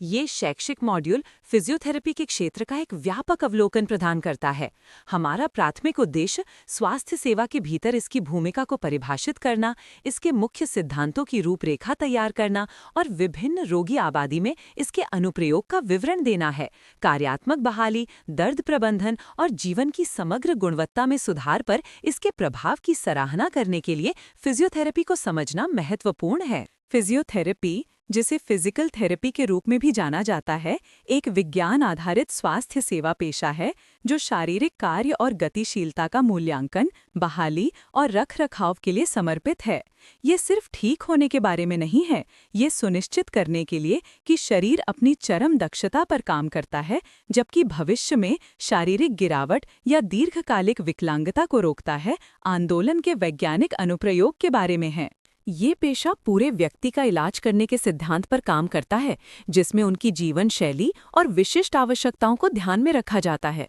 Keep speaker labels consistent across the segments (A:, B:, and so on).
A: ये शैक्षिक module physiotherapy के क्षेत्र का एक व्यापक अवलोकन प्रदान करता है। हमारा प्राथमिक उद्देश्य स्वास्थ्य सेवा के भीतर इसकी भूमिका को परिभाषित करना, इसके मुख्य सिद्धांतों की रूपरेखा तैयार करना और विभिन्न रोगी आबादी में इसके अनुप्रयोग का विवरण देना है। कार्यात्मक बहाली, दर्द प्रबंधन और जीवन की समग्र गुणवत्ता में सुधार पर इसके प्रभाव की सराहना करने के लिए फिजियोथेरेपी को समझना महत्वपूर्ण है। फिजियोथेरेपी, जिसे फिजिकल थेरेपी के रूप में भी जाना जाता है, एक विज्ञान आधारित स्वास्थ्य सेवा पेशा है जो शारीरिक कार्य और गतिशीलता का मूल्यांकन, बहाली और रखरखाव के लिए समर्पित है। ये सिर्फ ठीक होने के बारे में नहीं है, ये सुनिश्चित करने के लिए कि शरीर अपनी चरम दक्षता पर काम करता है, जबकि भविष्य में शारीरिक गिरावट या दीर्घकालिक विकलांगता को रोकता है, आंदोलन के वैज्ञानिक अनुप्रयोग के बारे में है। ये पेशा पूरे व्यक्ति का इलाज करने के सिद्धांत पर काम करता है, जिसमें उनकी जीवन शैली और विशिष्ट आवश्यकताओं को ध्यान में रखा जाता है।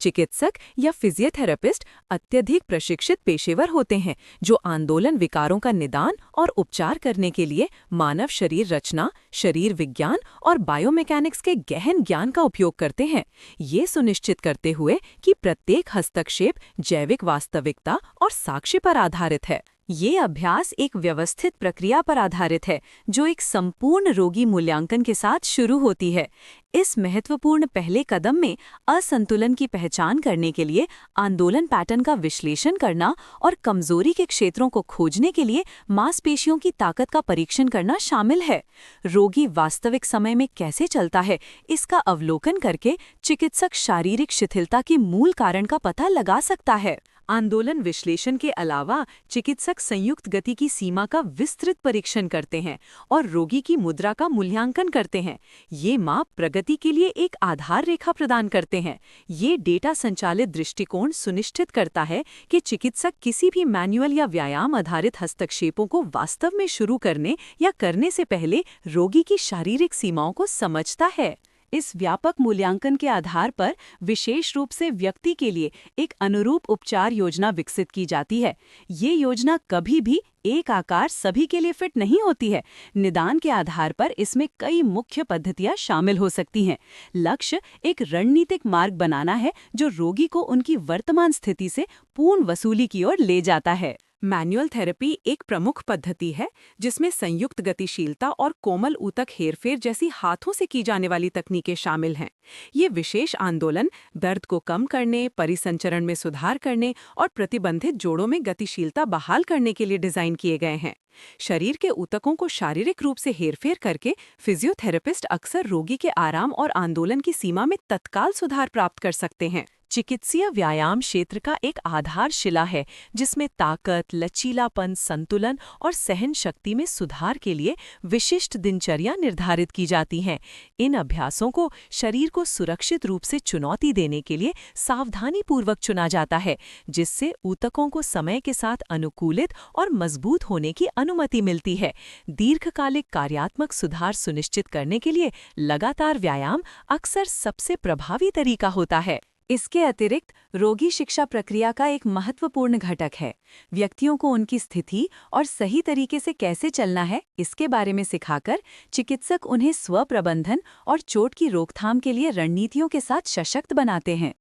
A: चिकित्सक या फिजियोथेरेपिस्ट अत्यधिक प्रशिक्षित पेशेवर होते हैं जो आंदोलन विकारों का निदान और उपचार करने के लिए मानव शरीर रचना, शरीर विज्ञान और बायोमैकेनिक्स के गहन ज्ञान का उपयोग करते हैं, ये सुनिश्चित करते हुए कि प्रत्येक हस्तक्षेप जैविक वास्तविकता और साक्ष्य पर आधारित है। ये अभ्यास एक व्यवस्थित प्रक्रिया पर आधारित है जो एक संपूर्ण रोगी मूल्यांकन के साथ शुरू होती है। इस महत्वपूर्ण पहले कदम में असंतुलन की पहचान करने के लिए आंदोलन पैटर्न का विश्लेषण करना और कमजोरी के क्षेत्रों को खोजने के लिए मांसपेशियों की ताकत का परीक्षण करना शामिल है। रोगी वास्तविक समय में कैसे चलता है, इसका अवलोकन करके चिकित्सक शारीरिक शिथिलता के मूल कारण का पता लगा सकता है। आंदोलन विश्लेषण के अलावा चिकित्सक संयुक्त गति की सीमा का विस्तृत परीक्षण करते हैं और रोगी की मुद्रा का मूल्यांकन करते हैं। ये माप प्रगति के लिए एक आधार रेखा प्रदान करते हैं। ये डेटा संचालित दृष्टिकोण सुनिश्चित करता है कि चिकित्सक किसी भी मैनुअल या व्यायाम आधारित हस्तक्षेपों को वास्तव में शुरू करने या करने से पहले रोगी की शारीरिक सीमाओं को समझता है। इस व्यापक मूल्यांकन के आधार पर विशेष रूप से व्यक्ति के लिए एक अनुरूप उपचार योजना विकसित की जाती है। ये योजना कभी भी एक आकार सभी के लिए फिट नहीं होती है। निदान के आधार पर इसमें कई मुख्य पद्धतियां शामिल हो सकती हैं। लक्ष्य एक रणनीतिक मार्ग बनाना है जो रोगी को उनकी वर्तमान स्थिति से पूर्ण वसूली की ओर ले जाता है। मैनुअल थेरेपी एक प्रमुख पद्धति है जिसमें संयुक्त गतिशीलता और कोमल ऊतक हेरफेर जैसी हाथों से की जाने वाली तकनीकें शामिल हैं। ये विशेष आंदोलन दर्द को कम करने, परिसंचरण में सुधार करने और प्रतिबंधित जोड़ों में गतिशीलता बहाल करने के लिए डिजाइन किए गए हैं। शरीर के ऊतकों को शारीरिक रूप से हेरफेर करके फिजियोथेरेपिस्ट अक्सर रोगी के आराम और आंदोलन की सीमा में तत्काल सुधार प्राप्त कर सकते हैं। चिकित्सीय व्यायाम क्षेत्र का एक आधारशिला है जिसमें ताकत, लचीलापन, संतुलन और सहन शक्ति में सुधार के लिए विशिष्ट दिनचर्या निर्धारित की जाती हैं। इन अभ्यासों को शरीर को सुरक्षित रूप से चुनौती देने के लिए सावधानीपूर्वक चुना जाता है, जिससे ऊतकों को समय के साथ अनुकूलित और मजबूत होने की अनुमति मिलती है। दीर्घकालिक कार्यात्मक सुधार सुनिश्चित करने के लिए लगातार व्यायाम अक्सर सबसे प्रभावी तरीका होता है। इसके अतिरिक्त रोगी शिक्षा प्रक्रिया का एक महत्वपूर्ण घटक है। व्यक्तियों को उनकी स्थिति और सही तरीके से कैसे चलना है, इसके बारे में सिखाकर चिकित्सक उन्हें स्व-प्रबंधन और चोट की रोकथाम के लिए रणनीतियों के साथ सशक्त बनाते हैं।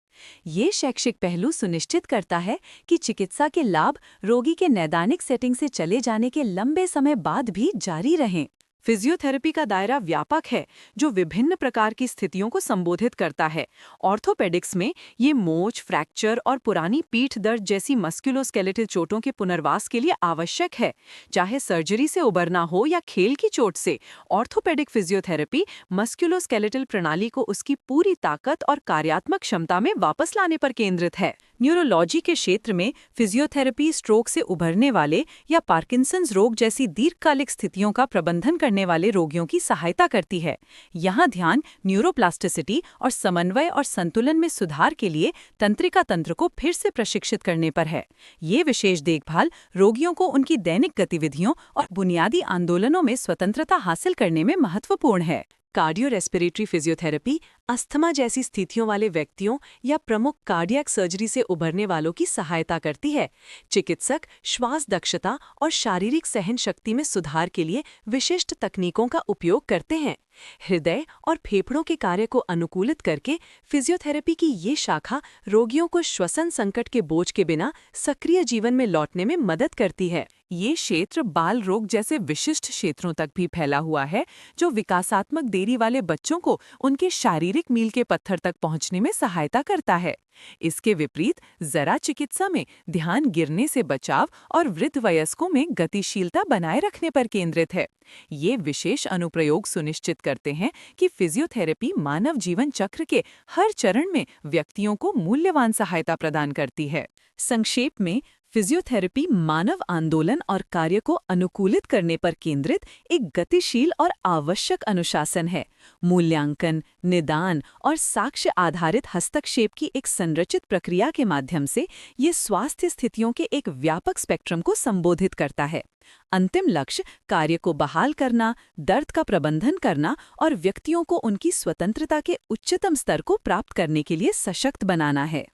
A: ये शैक्षिक पहलू सुनिश्चित करता है कि चिकित्सा के लाभ रोगी के नैदानिक सेटिंग से चले जाने के लंबे समय बाद भी जारी रहें। फिजियोथेरेपी का दायरा व्यापक है जो विभिन्न प्रकार की स्थितियों को संबोधित करता है। ऑर्थोपेडिक्स में ये मोच, फ्रैक्चर और पुरानी पीठ दर्द जैसी मस्कुलोस्केलेटल चोटों के पुनर्वास के लिए आवश्यक है। चाहे सर्जरी से उबरना हो या खेल की चोट से, ऑर्थोपेडिक फिजियोथेरेपी मस्कुलोस्केलेटल प्रणाली को उसकी पूरी ताकत और कार्यात्मक क्षमता में वापस लाने पर केंद्रित है। न्यूरोलॉजी के क्षेत्र में फिजियोथेरेपी स्ट्रोक से उभरने वाले या पार्किंसंस रोग जैसी दीर्घकालिक स्थितियों का प्रबंधन करने वाले रोगियों की सहायता करती है। यहाँ ध्यान न्यूरोप्लास्टिसिटी और समन्वय और संतुलन में सुधार के लिए तंत्रिका तंत्र को फिर से प्रशिक्षित करने पर है। ये विशेष देखभाल रोगियों को उनकी दैनिक गतिविधियों और बुनियादी आंदोलनों में स्वतंत्रता हासिल करने में महत्वपूर्ण है। कार्डियो-रेस्पिरेटरी फिजियोथेरेपी अस्थमा जैसी स्थितियों वाले व्यक्तियों या प्रमुख कार्डियक सर्जरी से उभरने वालों की सहायता करती है। चिकित्सक श्वास दक्षता और शारीरिक सहन शक्ति में सुधार के लिए विशिष्ट तकनीकों का उपयोग करते हैं। हृदय और फेफड़ों के कार्य को अनुकूलित करके फिजियोथेरेपी की ये शाखा रोगियों को श्वसन संकट के बोझ के बिना सक्रिय जीवन में लौटने में मदद करती है। ये क्षेत्र बाल रोग जैसे विशिष्ट क्षेत्रों तक भी फैला हुआ है, जो विकासात्मक देरी वाले बच्चों को उनके शारीरिक मील के पत्थर तक पहुंचने में सहायता करता है। इसके विपरीत जरा चिकित्सा में ध्यान गिरने से बचाव और वृद्ध वयस्कों में गतिशीलता बनाए रखने पर केंद्रित है। ये विशेष अनुप्रयोग सुनिश्चित करते हैं कि फिजियोथेरेपी मानव जीवन चक्र के हर चरण में व्यक्तियों को मूल्यवान सहायता प्रदान करती है। संक्षेप में, फिजियोथेरेपी मानव आंदोलन और कार्य को अनुकूलित करने पर केंद्रित एक गतिशील और आवश्यक अनुशासन है। मूल्यांकन, निदान और साक्ष्य आधारित हस्तक्षेप की एक संरचित प्रक्रिया के माध्यम से ये स्वास्थ्य स्थितियों के एक व्यापक स्पेक्ट्रम को संबोधित करता है। अंतिम लक्ष्य कार्य को बहाल करना, दर्द का प्रबंधन करना और व्यक्तियों को उनकी स्वतंत्रता के उच्चतम स्तर को प्राप्त करने के लिए सशक्त बनाना है।